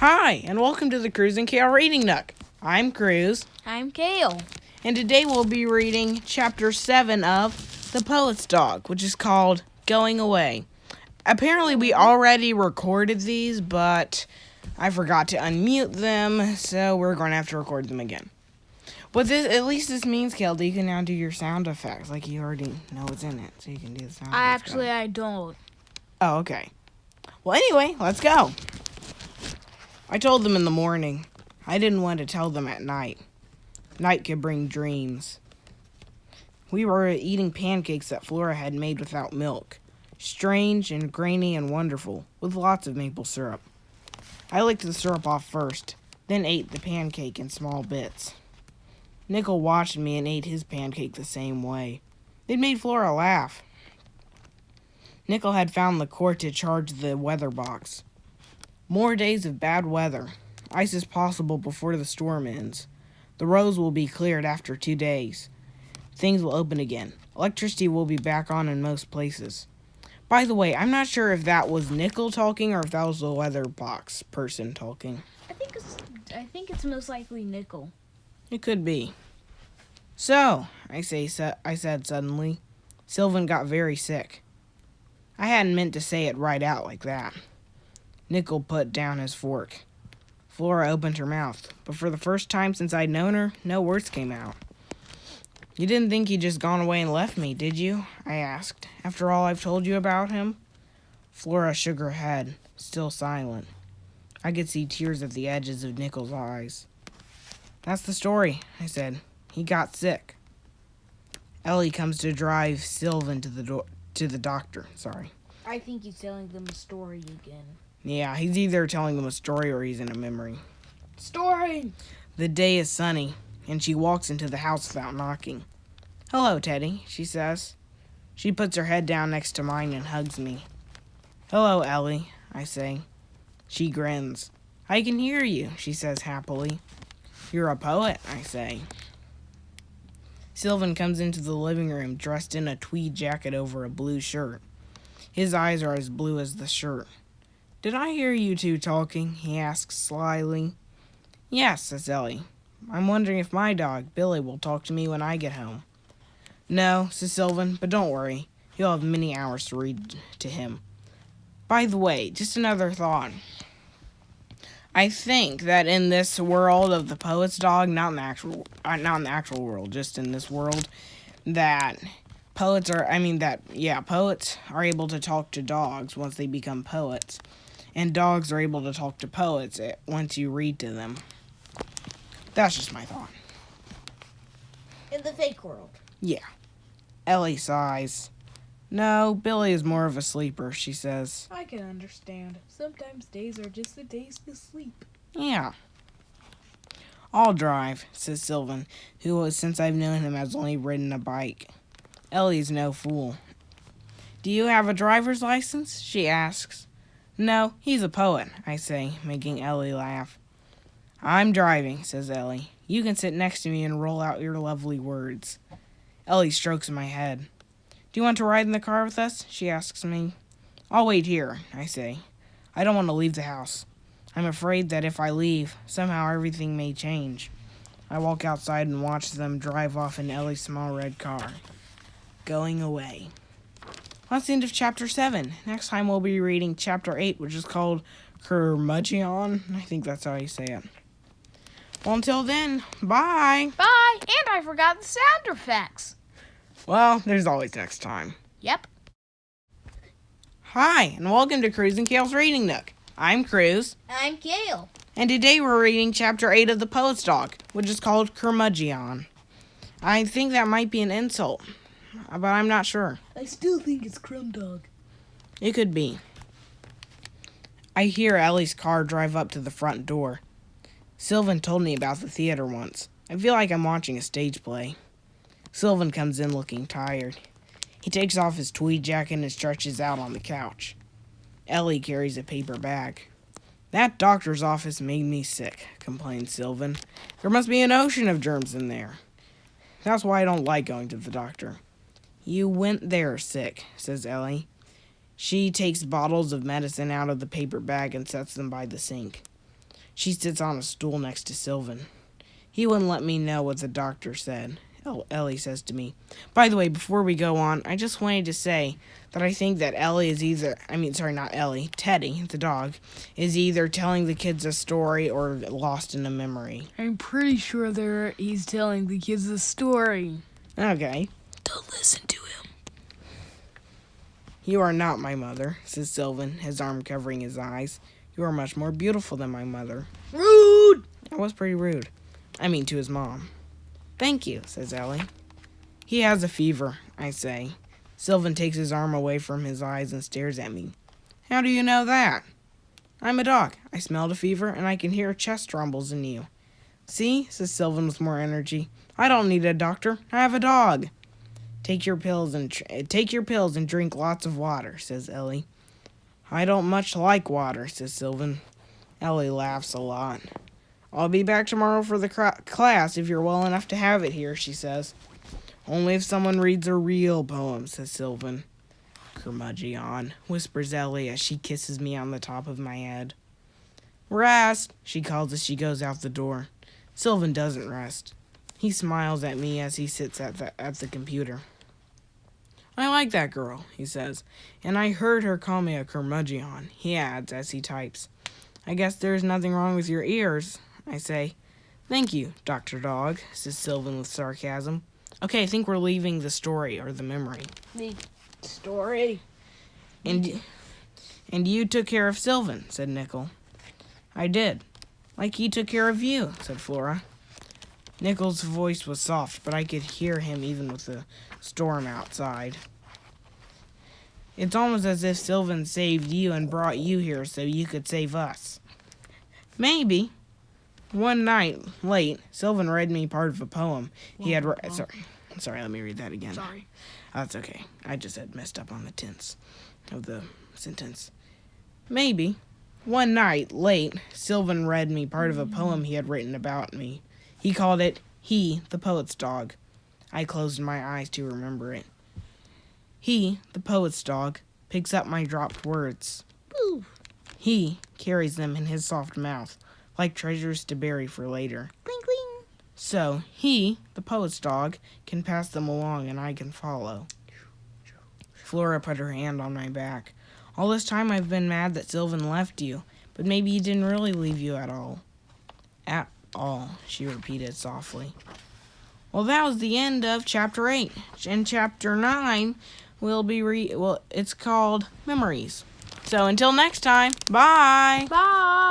Hi, and welcome to the Cruz and Kale Reading Nook. I'm Cruz. I'm Kale. And today we'll be reading Chapter 7 of The Poet's Dog, which is called Going Away. Apparently we already recorded these, but I forgot to unmute them, so we're going to have to record them again. But at least this means, Kale, that you can now do your sound effects, like you already know what's in it, so you can do the sound effects. I don't. Oh, okay. Well, anyway, let's go. I told them in the morning. I didn't want to tell them at night. Night could bring dreams. We were eating pancakes that Flora had made without milk. Strange and grainy and wonderful, with lots of maple syrup. I licked the syrup off first, then ate the pancake in small bits. Nickel watched me and ate his pancake the same way. It made Flora laugh. Nickel had found the cord to charge the weather box. More days of bad weather. Ice is possible before the storm ends. The roads will be cleared after 2 days. Things will open again. Electricity will be back on in most places. By the way, I'm not sure if that was Nickel talking or if that was the weather box person talking. I think it's most likely Nickel. It could be. So, I said suddenly, Sylvan got very sick. I hadn't meant to say it right out like that. Nickel put down his fork. Flora opened her mouth, but for the first time since I'd known her, no words came out. You didn't think he'd just gone away and left me, did you? I asked, after all I've told you about him. Flora shook her head, still silent. I could see tears at the edges of Nickel's eyes. That's the story, I said. He got sick. Ellie comes to drive Sylvan to the doctor. I think he's telling them a story again. Yeah, he's either telling them a story or he's in a memory. Story! The day is sunny, and she walks into the house without knocking. Hello, Teddy, she says. She puts her head down next to mine and hugs me. Hello, Ellie, I say. She grins. I can hear you, she says happily. You're a poet, I say. Sylvan comes into the living room dressed in a tweed jacket over a blue shirt. His eyes are as blue as the shirt. Did I hear you two talking? He asks slyly. Yes, says Ellie. I'm wondering if my dog, Billy, will talk to me when I get home. No, says Sylvan, but don't worry. You'll have many hours to read to him. By the way, just another thought. I think that in this world of the poet's dog, not in the actual world, just in this world, that poets are able to talk to dogs once they become poets. And dogs are able to talk to poets once you read to them. That's just my thought. In the fake world. Yeah. Ellie sighs. No, Billy is more of a sleeper, she says. I can understand. Sometimes days are just the days to sleep. Yeah. I'll drive, says Sylvan, who, since I've known him, has only ridden a bike. Ellie's no fool. Do you have a driver's license? She asks. No, he's a poet, I say, making Ellie laugh. I'm driving, says Ellie. You can sit next to me and roll out your lovely words. Ellie strokes my head. Do you want to ride in the car with us? She asks me. I'll wait here, I say. I don't want to leave the house. I'm afraid that if I leave, somehow everything may change. I walk outside and watch them drive off in Ellie's small red car. Going away. That's the end of Chapter 7. Next time we'll be reading Chapter 8, which is called Curmudgeon. I think that's how you say it. Well, until then, bye. Bye! And I forgot the sound effects. Well, there's always next time. Yep. Hi, and welcome to Cruz and Kale's Reading Nook. I'm Cruz. I'm Kale. And today we're reading Chapter 8 of The Poet's Dog, which is called Curmudgeon. I think that might be an insult, but I'm not sure. I still think it's Crumb Dog. It could be. I hear Ellie's car drive up to the front door. Sylvan told me about the theater once. I feel like I'm watching a stage play. Sylvan comes in looking tired. He takes off his tweed jacket and stretches out on the couch. Ellie carries a paper bag. That doctor's office made me sick, complains Sylvan. There must be an ocean of germs in there. That's why I don't like going to the doctor. You went there sick, says Ellie. She takes bottles of medicine out of the paper bag and sets them by the sink. She sits on a stool next to Sylvan. He wouldn't let me know what the doctor said. Ellie says to me. By the way, before we go on, I just wanted to say that I think that Teddy, the dog, is either telling the kids a story or lost in a memory. I'm pretty sure he's telling the kids a story. Okay. Don't listen to him. You are not my mother, says Sylvan, his arm covering his eyes. You are much more beautiful than my mother. Rude! That was pretty rude. I mean, to his mom. Thank you, says Ellie. He has a fever, I say. Sylvan takes his arm away from his eyes and stares at me. How do you know that? I'm a dog. I smelled a fever, and I can hear chest rumbles in you. See, says Sylvan with more energy. I don't need a doctor. I have a dog. Take your pills and drink lots of water, says Ellie. I don't much like water, says Sylvan. Ellie laughs a lot. I'll be back tomorrow for the class if you're well enough to have it here, she says. Only if someone reads a real poem, says Sylvan. Curmudgeon, whispers Ellie as she kisses me on the top of my head. Rest, she calls as she goes out the door. Sylvan doesn't rest. He smiles at me as he sits at the computer. I like that girl, he says, and I heard her call me a curmudgeon, he adds as he types. I guess there's nothing wrong with your ears, I say. Thank you, Dr. Dog, says Sylvan with sarcasm. Okay, I think we're leaving the story or the memory. The story? And you took care of Sylvan, said Nickel. I did. Like he took care of you, said Flora. Nickel's voice was soft, but I could hear him even with the storm outside. It's almost as if Sylvan saved you and brought you here so you could save us. Maybe. One night, late, Sylvan read me part of a poem he had read. Sorry, let me read that again. Sorry. That's okay. I just had messed up on the tense of the sentence. Maybe. One night, late, Sylvan read me part of a poem he had written about me. He called it He, the Poet's Dog. I closed my eyes to remember it. He, the poet's dog, picks up my dropped words. Boo. He carries them in his soft mouth, like treasures to bury for later. Cling, cling. So, he, the poet's dog, can pass them along and I can follow. Flora put her hand on my back. All this time I've been mad that Sylvan left you, but maybe he didn't really leave you at all. At all, she repeated softly. Well, that was the end of Chapter 8. In Chapter 9, it's called Memories. So until next time, bye! Bye!